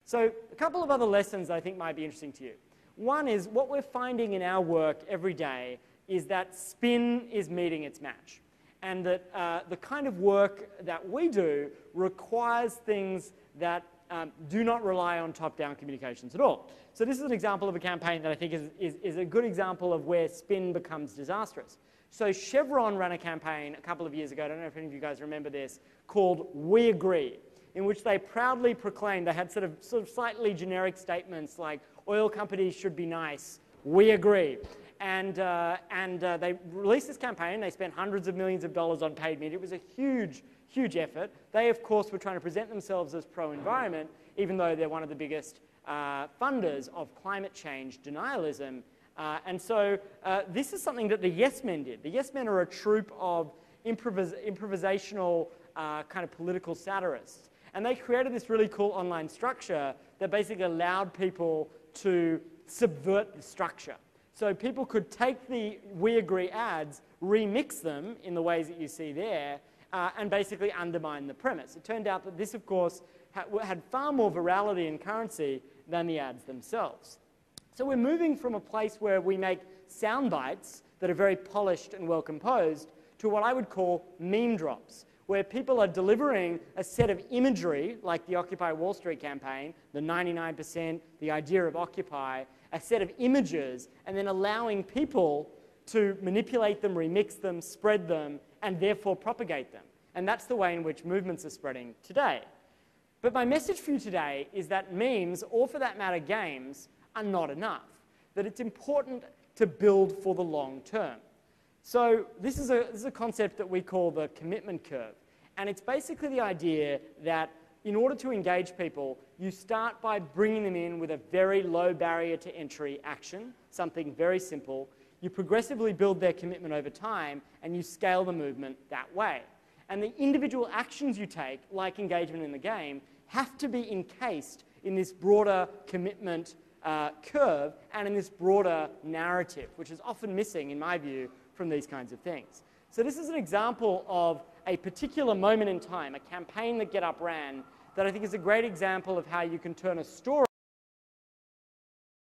So a couple of other lessons I think might be interesting to you. One is what we're finding in our work every day is that spin is meeting its match. And that the kind of work that we do requires things that do not rely on top-down communications at all. So this is an example of a campaign that I think is a good example of where spin becomes disastrous. So Chevron ran a campaign a couple of years ago, I don't know if any of you guys remember this, called We Agree, in which they proudly proclaimed, they had sort of slightly generic statements like, oil companies should be nice, we agree. And they released this campaign. They spent hundreds of millions of dollars on paid media. It was a huge, huge effort. They, of course, were trying to present themselves as pro-environment, even though they're one of the biggest funders of climate change denialism. And so this is something that the Yes Men did. The Yes Men are a troupe of improvisational kind of political satirists. And they created this really cool online structure that basically allowed people to subvert the structure. So people could take the We Agree ads, remix them in the ways that you see there, and basically undermine the premise. It turned out that this, of course, had far more virality and currency than the ads themselves. So we're moving from a place where we make sound bites that are very polished and well composed to what I would call meme drops, where people are delivering a set of imagery, like the Occupy Wall Street campaign, the 99%, the idea of Occupy, a set of images, and then allowing people to manipulate them, remix them, spread them, and therefore propagate them. And that's the way in which movements are spreading today. But my message for you today is that memes, or for that matter games, are not enough. That it's important to build for the long term. So this is a concept that we call the commitment curve. And it's basically the idea that in order to engage people, you start by bringing them in with a very low barrier to entry action, something very simple. You progressively build their commitment over time, and you scale the movement that way. And the individual actions you take, like engagement in the game, have to be encased in this broader commitment curve and in this broader narrative, which is often missing, in my view, from these kinds of things. So this is an example of a particular moment in time, a campaign that GetUp ran, that I think is a great example of how you can turn a story